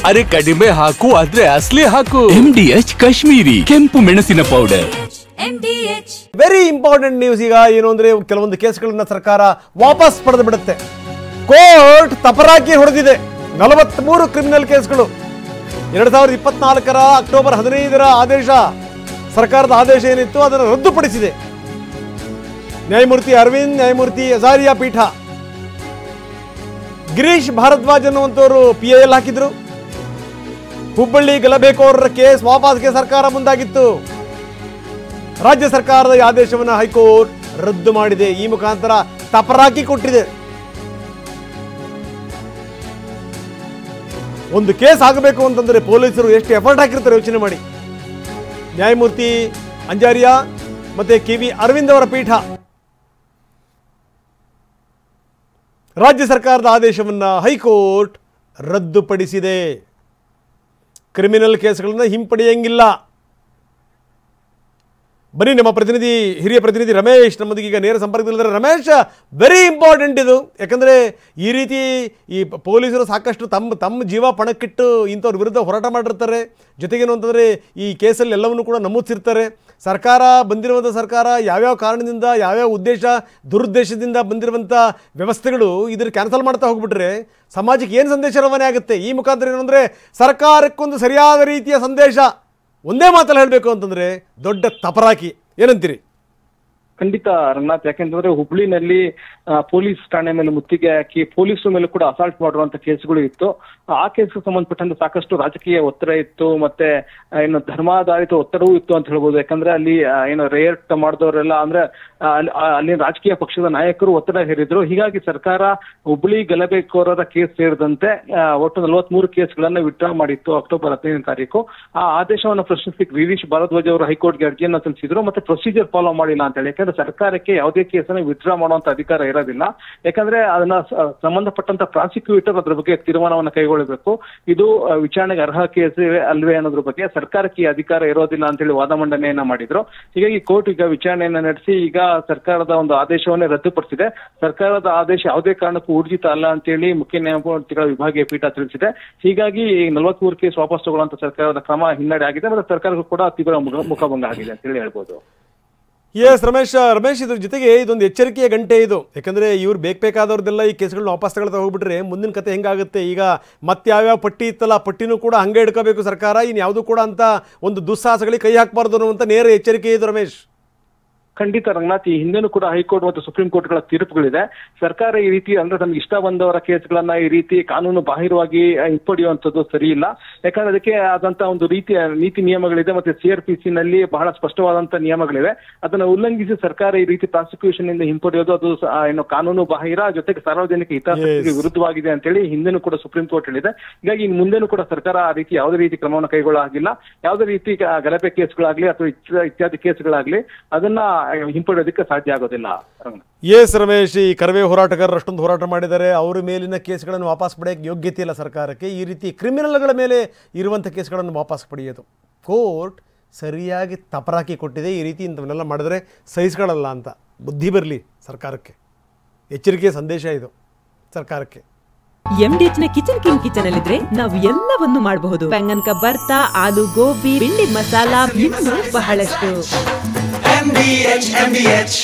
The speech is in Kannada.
ಅರೆ ಕಡಿಮೆ ಹಾಕು ಆದ್ರೆ ಅಸಲಿ ಹಾಕು. MDH ಕಾಶ್ಮೀರಿ ಕೆಂಪು ಮೆಣಸಿನ ಪೌಡರ್. Very important news. ಈಗ ಏನು ಅಂದ್ರೆ ಕೆಲವೊಂದು ಕೇಸ್ಗಳನ್ನ ಸರ್ಕಾರ ವಾಪಸ್ ಪಡೆದು ಬಿಡುತ್ತೆ. ಕೋರ್ಟ್ ತಪರಾಕಿ ಹೊಡೆದಿದೆ. 43 ಕ್ರಿಮಿನಲ್ ಕೇಸ್ಗಳು 2024 ಅಕ್ಟೋಬರ್ 15 ಆದೇಶ, ಸರ್ಕಾರದ ಆದೇಶ ಏನಿತ್ತು ಅದನ್ನು ರದ್ದುಪಡಿಸಿದೆ. ನ್ಯಾಯಮೂರ್ತಿ ಅರವಿಂದ್, ನ್ಯಾಯಮೂರ್ತಿ ಅಜಾರಿಯಾ ಪೀಠ. ಗಿರೀಶ್ ಭಾರದ್ವಾಜ್ ಅನ್ನುವಂಥವರು PIL ಹಾಕಿದ್ರು. ಹುಬ್ಬಳ್ಳಿ ಗಲಭೆಕೋರರ ಕೇಸ್ ವಾಪಸ್ಗೆ ಸರ್ಕಾರ ಮುಂದಾಗಿತ್ತು. ರಾಜ್ಯ ಸರ್ಕಾರದ ಈ ಆದೇಶವನ್ನು ಹೈಕೋರ್ಟ್ ರದ್ದು ಮಾಡಿದೆ. ಈ ಮುಖಾಂತರ ತಪರಾಕಿ ಕೊಟ್ಟಿದೆ. ಒಂದು ಕೇಸ್ ಆಗಬೇಕು ಅಂತಂದ್ರೆ ಪೊಲೀಸರು ಎಷ್ಟು ಎಫರ್ಟ್ ಹಾಕಿರ್ತಾರೆ ಯೋಚನೆ ಮಾಡಿ. ನ್ಯಾಯಮೂರ್ತಿ ಅಂಜಾರಿಯಾ ಮತ್ತೆ KV ಅರವಿಂದ್ ಅವರ ಪೀಠ ರಾಜ್ಯ ಸರ್ಕಾರದ ಆದೇಶವನ್ನು ಹೈಕೋರ್ಟ್ ರದ್ದುಪಡಿಸಿದೆ. ಕ್ರಿಮಿನಲ್ ಕೇಸ್ಗಳನ್ನು ಹಿಂಪಡೆಯಂಗಿಲ್ಲ. ಬನ್ನಿ ನಮ್ಮ ಪ್ರತಿನಿಧಿ, ಹಿರಿಯ ಪ್ರತಿನಿಧಿ ರಮೇಶ್ ನಮ್ಮದೀಗ ಈಗ ನೇರ ಸಂಪರ್ಕದಲ್ಲಿದ್ದಾರೆ. ರಮೇಶ್, ವೆರಿ ಇಂಪಾರ್ಟೆಂಟ್ ಇದು. ಯಾಕಂದರೆ ಈ ರೀತಿ ಈ ಪೊಲೀಸರು ಸಾಕಷ್ಟು ತಮ್ಮ ಜೀವ ಪಣಕ್ಕಿಟ್ಟು ಇಂಥವ್ರ ವಿರುದ್ಧ ಹೋರಾಟ ಮಾಡಿರ್ತಾರೆ. ಜೊತೆಗೇನು ಅಂತಂದರೆ ಈ ಕೇಸಲ್ಲಿ ಎಲ್ಲವನ್ನೂ ಕೂಡ ನಮೂದಿಸಿರ್ತಾರೆ. ಸರ್ಕಾರ ಬಂದಿರುವಂಥ ಸರ್ಕಾರ ಯಾವ್ಯಾವ ಕಾರಣದಿಂದ, ಯಾವ್ಯಾವ ಉದ್ದೇಶ ದುರುದ್ದೇಶದಿಂದ ಬಂದಿರುವಂಥ ವ್ಯವಸ್ಥೆಗಳು ಇದ್ರ ಕ್ಯಾನ್ಸಲ್ ಮಾಡ್ತಾ ಹೋಗ್ಬಿಟ್ರೆ ಸಮಾಜಕ್ಕೆ ಏನು ಸಂದೇಶ ರವಾನೆ ಆಗುತ್ತೆ? ಈ ಮುಖಾಂತರ ಏನು ಅಂದರೆ ಸರ್ಕಾರಕ್ಕೊಂದು ಸರಿಯಾದ ರೀತಿಯ ಸಂದೇಶ. ಒಂದೇ ಮಾತಲ್ಲಿ ಹೇಳಬೇಕು ಅಂತಂದ್ರೆ ದೊಡ್ಡ ತಪರಾಕಿ. ಏನಂತೀರಿ? ಖಂಡಿತ ರಂಗನಾಥ್, ಯಾಕೆಂತಂದ್ರೆ ಹುಬ್ಳಿನಲ್ಲಿ ಪೊಲೀಸ್ ಠಾಣೆ ಮೇಲೆ ಮುತ್ತಿಗೆ ಹಾಕಿ ಪೊಲೀಸರ ಮೇಲೆ ಕೂಡ ಅಸಾಲ್ಟ್ ಮಾಡುವಂತ ಕೇಸ್ಗಳು ಇತ್ತು. ಆ ಕೇಸ್ಗೆ ಸಂಬಂಧಪಟ್ಟಂತೆ ಸಾಕಷ್ಟು ರಾಜಕೀಯ ಒತ್ತಡ ಇತ್ತು, ಮತ್ತೆ ಏನು ಧರ್ಮಾಧಾರಿತ ಒತ್ತಡವೂ ಇತ್ತು ಅಂತ ಹೇಳ್ಬೋದು. ಯಾಕಂದ್ರೆ ಅಲ್ಲಿ ಏನು ರೇಟ್ ಮಾಡಿದವರೆಲ್ಲ ಅಂದ್ರೆ ಅಲ್ಲಿ ರಾಜಕೀಯ ಪಕ್ಷದ ನಾಯಕರು ಒತ್ತಡ ಹೇರಿದ್ರು. ಹೀಗಾಗಿ ಸರ್ಕಾರ ಹುಬ್ಳಿ ಗಲಭೆಕೋರರ ಕೇಸ್ ಸೇರಿದಂತೆ ಒಟ್ಟು 43 ಕೇಸ್ಗಳನ್ನ ವಿಡ್ರಾ ಮಾಡಿತ್ತು ಅಕ್ಟೋಬರ್ 15ನೇ ತಾರೀಕು. ಆ ಆದೇಶವನ್ನು ಪ್ರಶ್ನಿಸಿ ಗಿರೀಶ್ ಭಾರದ್ವಾಜ್ ಅವರು ಹೈಕೋರ್ಟ್ಗೆ ಅರ್ಜಿಯನ್ನ ಸಲ್ಲಿಸಿದ್ರು. ಮತ್ತೆ ಪ್ರೊಸೀಜರ್ ಫಾಲೋ ಮಾಡಿಲ್ಲ ಅಂತ ಹೇಳಿ. ಯಾಕಂದ್ರೆ ಸರ್ಕಾರಕ್ಕೆ ಯಾವುದೇ ಕೇಸನ್ನು ವಿಡ್ರಾ ಮಾಡುವಂತ ಅಧಿಕಾರ ಇರೋದಿಲ್ಲ. ಯಾಕಂದ್ರೆ ಅದನ್ನ ಸಂಬಂಧಪಟ್ಟಂತ ಪ್ರಾಸಿಕ್ಯೂಟರ್ ಅದ್ರ ಬಗ್ಗೆ ತೀರ್ಮಾನವನ್ನು ಕೈಗೊಳ್ಳಬೇಕು. ಇದು ವಿಚಾರಣೆಗೆ ಅರ್ಹ ಕೇಸ್ ಅಲ್ವೇ ಅನ್ನೋದ್ರ ಬಗ್ಗೆ ಸರ್ಕಾರಕ್ಕೆ ಅಧಿಕಾರ ಇರೋದಿಲ್ಲ ಅಂತ ಹೇಳಿ ವಾದ ಮಂಡನೆಯನ್ನ ಮಾಡಿದ್ರು. ಹೀಗಾಗಿ ಕೋರ್ಟ್ ಈಗ ವಿಚಾರಣೆಯನ್ನ ನಡೆಸಿ ಈಗ ಸರ್ಕಾರದ ಒಂದು ಆದೇಶವನ್ನೇ ರದ್ದುಪಡಿಸಿದೆ. ಸರ್ಕಾರದ ಆದೇಶ ಯಾವುದೇ ಕಾರಣಕ್ಕೂ ಊರ್ಜಿತ ಅಲ್ಲ ಅಂತ ಹೇಳಿ ಮುಖ್ಯ ನ್ಯಾಯಮೂರ್ತಿಗಳ ವಿಭಾಗೀಯ ಪೀಠ ತಿಳಿಸಿದೆ. ಹೀಗಾಗಿ 43 ಕೇಸ್ ವಾಪಸ್ ತಗೊಳ್ಳುವಂತ ಸರ್ಕಾರದ ಕ್ರಮ ಹಿನ್ನಡೆ ಆಗಿದೆ ಮತ್ತು ಸರ್ಕಾರಕ್ಕೂ ಕೂಡ ತೀವ್ರ ಮುಖಭಂಗ ಆಗಿದೆ ಅಂತ ಹೇಳಿ ಹೇಳ್ಬೋದು. ಎಸ್ ರಮೇಶ್, ಇದ್ರ ಜೊತೆಗೆ ಇದೊಂದು ಎಚ್ಚರಿಕೆಯ ಗಂಟೆ ಇದು. ಯಾಕಂದರೆ ಇವ್ರು ಬೇಕಾದವ್ರದ್ದೆಲ್ಲ ಈ ಕೇಸ್ಗಳನ್ನ ವಾಪಸ್ ತಗೊಳ್ತಾ ಹೋಗ್ಬಿಟ್ರೆ ಮುಂದಿನ ಕತೆ ಹೆಂಗಾಗುತ್ತೆ? ಈಗ ಮತ್ತೆ ಯಾವ್ಯಾವ ಪಟ್ಟಿ ಇತ್ತಲ್ಲ ಪಟ್ಟಿನೂ ಕೂಡ ಹಂಗೆ ಇಡ್ಕೋಬೇಕು ಸರ್ಕಾರ. ಇನ್ನು ಯಾವುದು ಕೂಡ ಅಂತ ಒಂದು ದುಸ್ಸಾಹಸಗಳಿಗೆ ಕೈ ಹಾಕಬಾರ್ದು ಅನ್ನುವಂಥ ನೇರ ಎಚ್ಚರಿಕೆ ಇದು ರಮೇಶ್. ಖಂಡಿತ ರಂಗನಾಥ್, ಈ ಹಿಂದೆನೂ ಕೂಡ ಹೈಕೋರ್ಟ್ ಮತ್ತು ಸುಪ್ರೀಂ ಕೋರ್ಟ್ಗಳ ತೀರ್ಪುಗಳಿದೆ. ಸರ್ಕಾರ ಈ ರೀತಿ ಅಂದ್ರೆ ತಮ್ಗೆ ಇಷ್ಟ ಬಂದವರ ಕೇಸ್ಗಳನ್ನ ಈ ರೀತಿ ಕಾನೂನು ಬಾಹಿರವಾಗಿ ಹಿಂಪಡೆಯುವಂಥದ್ದು ಸರಿ ಇಲ್ಲ. ಯಾಕಂದ್ರೆ ಅದಕ್ಕೆ ಆದಂತ ಒಂದು ರೀತಿಯ ನೀತಿ ನಿಯಮಗಳಿದೆ. ಮತ್ತೆ CRPC ನಲ್ಲಿ ಬಹಳ ಸ್ಪಷ್ಟವಾದಂತ ನಿಯಮಗಳಿವೆ. ಅದನ್ನ ಉಲ್ಲಂಘಿಸಿ ಸರ್ಕಾರ ಈ ರೀತಿ ಪ್ರಾಸಿಕ್ಯೂಷನ್ ಇಂದ ಹಿಂಪಡೆಯೋದು ಅದು ಏನು ಕಾನೂನು ಬಾಹಿರ, ಜೊತೆಗೆ ಸಾರ್ವಜನಿಕ ಹಿತಾಸಕ್ತಿಗೆ ವಿರುದ್ಧವಾಗಿದೆ ಅಂತ ಹೇಳಿ ಹಿಂದೆನೂ ಕೂಡ ಸುಪ್ರೀಂ ಕೋರ್ಟ್ ಹೇಳಿದೆ. ಹೀಗಾಗಿ ಇನ್ನು ಮುಂದೆನೂ ಕೂಡ ಸರ್ಕಾರ ಆ ರೀತಿ ಯಾವುದೇ ರೀತಿ ಕ್ರಮವನ್ನು ಕೈಗೊಳ್ಳೋ ಆಗಿಲ್ಲ. ಯಾವುದೇ ರೀತಿ ಗಲಭೆ ಕೇಸ್ಗಳಾಗ್ಲಿ ಅಥವಾ ಇತ್ಯಾದಿ ಕೇಸ್ಗಳಾಗ್ಲಿ ಅದನ್ನ ಹಿಂಪಡೆಯೋದಕ್ಕೆ ಸಾಧ್ಯ ಆಗೋದಿಲ್ಲ. ಎಸ್ ರಮೇಶ್, ಈ ಕರವೇ ಹೋರಾಟಗಾರರು ಅಷ್ಟೊಂದು ಹೋರಾಟ ಮಾಡಿದ್ದಾರೆ. ಅವರ ಮೇಲಿನ ಕೇಸ್ಗಳನ್ನು ವಾಪಸ್ ಪಡೆಯೋಕ್ಕೆ ಯೋಗ್ಯತೆ ಇಲ್ಲ ಸರ್ಕಾರಕ್ಕೆ. ಈ ರೀತಿ ಕ್ರಿಮಿನಲ್ಗಳ ಮೇಲೆ ಇರುವಂಥ ಕೇಸ್ಗಳನ್ನು ವಾಪಸ್ ಪಡೆಯೋದು ಕೋರ್ಟ್ ಸರಿಯಾಗಿ ತಪರಾಕಿ ಕೊಟ್ಟಿದೆ. ಈ ರೀತಿ ಇಂಥವನ್ನೆಲ್ಲ ಮಾಡಿದ್ರೆ ಸಹಿಸ್ಕೊಳ್ಳಲ್ಲ ಅಂತ ಬುದ್ಧಿ ಬರಲಿ ಸರ್ಕಾರಕ್ಕೆ. ಎಚ್ಚರಿಕೆಯ ಸಂದೇಶ ಇದು ಸರ್ಕಾರಕ್ಕೆ. MDH ನ ಕಿಚನ್ ಅಲ್ಲಿದ್ರೆ ನಾವು ಎಲ್ಲವನ್ನು ಮಾಡಬಹುದು. ಬೆಂಗನ್ಕ ಬರ್ತಾ, ಆಲೂ ಗೋಬಿ, ಭಿಂಡಿ ಮಸಾಲಾ, ಇನ್ನೂ ಬಹಳಷ್ಟು. MDH